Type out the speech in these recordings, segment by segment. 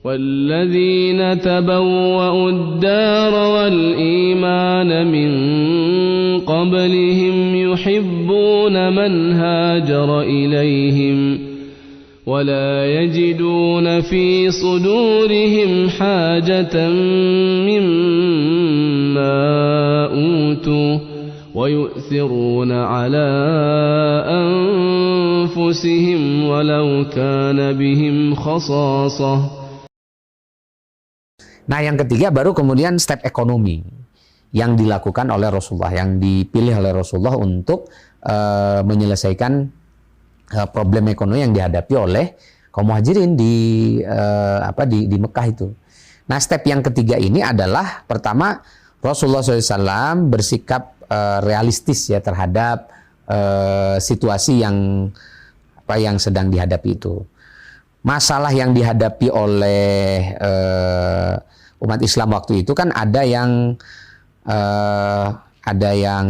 والذين تبوأوا الدار والإيمان من قبلهم يحبون من هاجر إليهم ولا يجدون في صدورهم حاجة مما أوتوا ويؤثرون على أنفسهم ولو كان بهم خصاصة. Nah, yang ketiga baru kemudian step ekonomi yang dilakukan oleh Rasulullah, yang dipilih oleh Rasulullah untuk menyelesaikan problem ekonomi yang dihadapi oleh kaum muhajirin di Mekah itu. Nah, step yang ketiga ini adalah pertama Rasulullah SAW bersikap realistis ya terhadap situasi yang sedang dihadapi itu. Masalah yang dihadapi oleh umat Islam waktu itu kan ada yang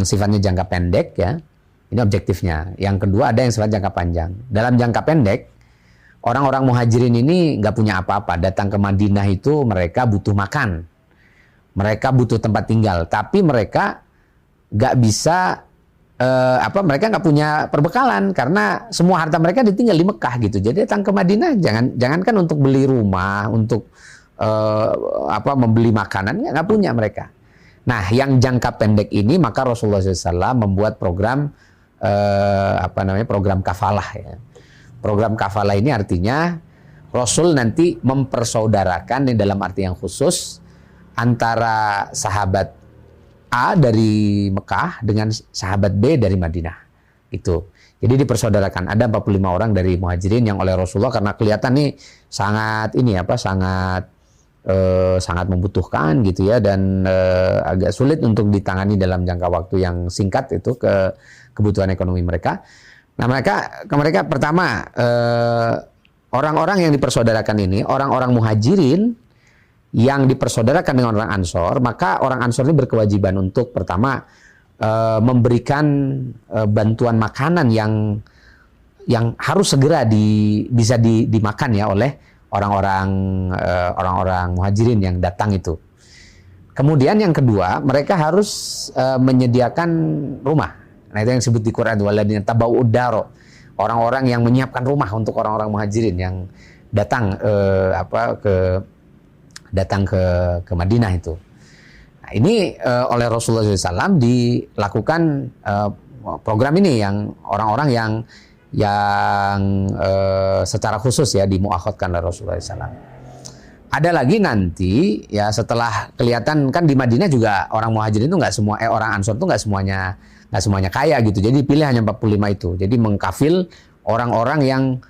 sifatnya jangka pendek ya, ini objektifnya. Yang kedua ada yang sifat jangka panjang. Dalam jangka pendek, orang-orang muhajirin ini nggak punya apa-apa. Datang ke Madinah itu mereka butuh makan, mereka butuh tempat tinggal, tapi mereka nggak bisa mereka nggak punya perbekalan karena semua harta mereka ditinggal di Mekah gitu. Jadi datang ke Madinah jangankan untuk beli rumah, untuk membeli makanan, nggak punya mereka. Nah, yang jangka pendek ini maka Rasulullah SAW membuat program program kafalah ya. Program kafalah ini artinya Rasul nanti mempersaudarakan dalam arti yang khusus antara sahabat A dari Mekah dengan sahabat B dari Madinah. Itu. Jadi dipersaudarakan. Ada 45 orang dari muhajirin yang oleh Rasulullah karena kelihatan nih sangat membutuhkan gitu ya, dan agak sulit untuk ditangani dalam jangka waktu yang singkat itu kebutuhan ekonomi mereka. Nah, mereka pertama orang-orang yang dipersaudarakan ini, orang-orang muhajirin yang dipersaudarakan dengan orang Ansor, maka orang Ansor ini berkewajiban untuk pertama memberikan bantuan makanan yang harus segera bisa dimakan ya oleh orang-orang muhajirin yang datang itu. Kemudian yang kedua, mereka harus menyediakan rumah. Nah, itu yang disebut di Quran, waladina tabawu'ud daro. Orang-orang yang menyiapkan rumah untuk orang-orang muhajirin yang datang ke Madinah itu. Nah, ini oleh Rasulullah SAW dilakukan program ini yang orang-orang yang secara khusus ya dimuakhadkan oleh Rasulullah SAW. Ada lagi nanti ya setelah kelihatan kan di Madinah juga orang muhajirin itu orang Ansor itu nggak semuanya kaya gitu. Jadi pilih hanya 45 itu. Jadi mengkafil orang-orang yang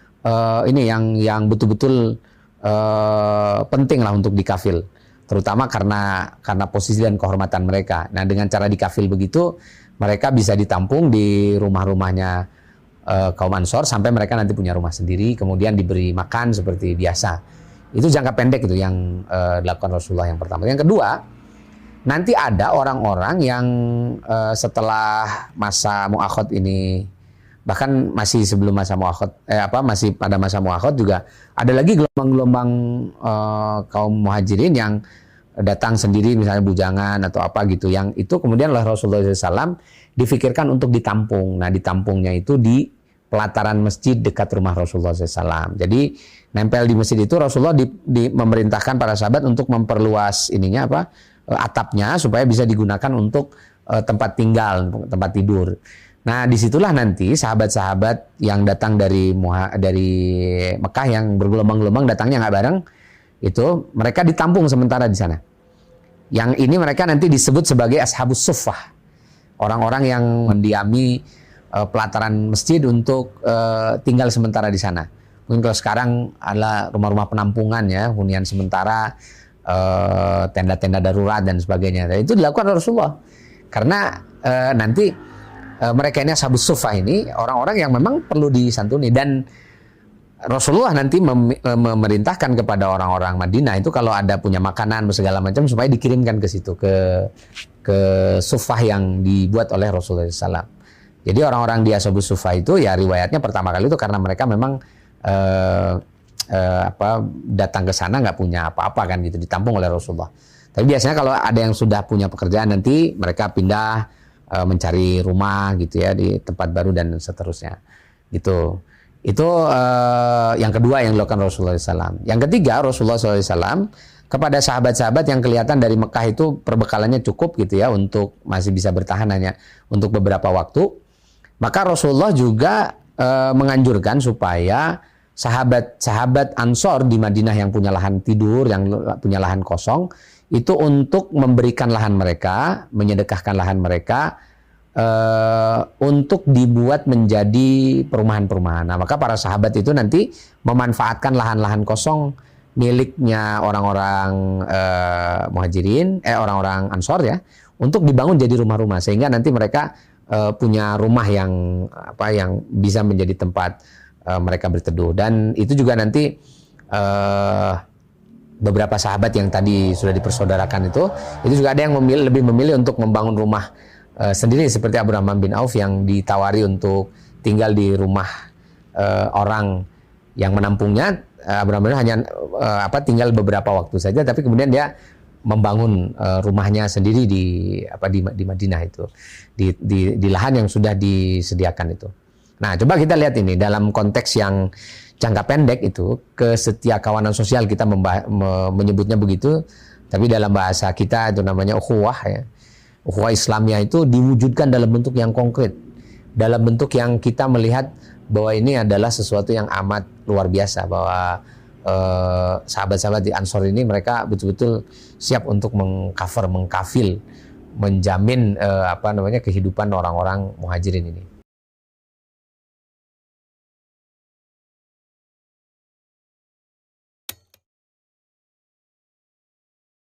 betul-betul penting lah untuk dikafil, terutama karena posisi dan kehormatan mereka. Nah, dengan cara dikafil begitu, mereka bisa ditampung di rumah-rumahnya kaum Ansor sampai mereka nanti punya rumah sendiri, kemudian diberi makan seperti biasa. Itu jangka pendek itu yang dilakukan Rasulullah yang pertama. Yang kedua, nanti ada orang-orang yang setelah masa mu'akhad ini, bahkan masih sebelum masa mu'akhad, masih pada masa mu'akhad juga ada lagi gelombang-gelombang kaum muhajirin yang datang sendiri, misalnya bujangan atau apa gitu, yang itu kemudian oleh Rasulullah SAW difikirkan untuk ditampung. Nah, ditampungnya itu di pelataran masjid dekat rumah Rasulullah SAW. Jadi nempel di masjid itu Rasulullah memerintahkan para sahabat untuk memperluas atapnya supaya bisa digunakan untuk tempat tinggal, tempat tidur. Nah, disitulah nanti sahabat-sahabat yang datang dari Mekah yang bergelombang-gelombang datangnya nggak bareng, itu mereka ditampung sementara di sana. Yang ini mereka nanti disebut sebagai ashabus suffah, orang-orang yang mendiami pelataran masjid untuk tinggal sementara di sana. Mungkin kalau sekarang adalah rumah-rumah penampungan ya, hunian sementara, tenda-tenda darurat dan sebagainya. Dan itu dilakukan oleh Rasulullah karena nanti mereka ini ashabus suffah ini orang-orang yang memang perlu disantuni, dan Rasulullah nanti memerintahkan kepada orang-orang Madinah itu kalau ada punya makanan segala macam supaya dikirimkan ke situ, ke suffah yang dibuat oleh Rasulullah SAW. Jadi orang-orang di ashabus suffah itu ya riwayatnya pertama kali itu karena mereka memang datang ke sana nggak punya apa-apa kan gitu, ditampung oleh Rasulullah. Tapi biasanya kalau ada yang sudah punya pekerjaan nanti mereka pindah mencari rumah gitu ya di tempat baru dan seterusnya gitu. Itu yang kedua yang dilakukan Rasulullah SAW. Yang ketiga, Rasulullah SAW kepada sahabat-sahabat yang kelihatan dari Mekah itu perbekalannya cukup gitu ya untuk masih bisa bertahan hanya untuk beberapa waktu. Maka Rasulullah juga menganjurkan supaya sahabat-sahabat Ansor di Madinah yang punya lahan tidur, yang punya lahan kosong, itu untuk memberikan lahan mereka, menyedekahkan lahan mereka untuk dibuat menjadi perumahan-perumahan. Nah, maka para sahabat itu nanti memanfaatkan lahan-lahan kosong miliknya orang-orang muhajirin, orang-orang Ansor ya, untuk dibangun jadi rumah-rumah sehingga nanti mereka punya rumah yang bisa menjadi tempat mereka berteduh. Dan itu juga nanti beberapa sahabat yang tadi sudah dipersaudarakan itu juga ada yang lebih memilih untuk membangun rumah sendiri seperti Abdurrahman bin Auf yang ditawari untuk tinggal di rumah orang yang menampungnya. Abdurrahman hanya tinggal beberapa waktu saja, tapi kemudian dia membangun rumahnya sendiri di Madinah itu, di lahan yang sudah disediakan itu. Nah, coba kita lihat ini dalam konteks yang jangka pendek itu, kesetiakawanan sosial kita menyebutnya begitu, tapi dalam bahasa kita itu namanya ukhuwah ya. Ukhuwah Islamiyah itu diwujudkan dalam bentuk yang konkret, dalam bentuk yang kita melihat bahwa ini adalah sesuatu yang amat luar biasa, bahwa sahabat-sahabat di Ansor ini mereka betul-betul siap untuk mengkafil, menjamin kehidupan orang-orang muhajirin ini.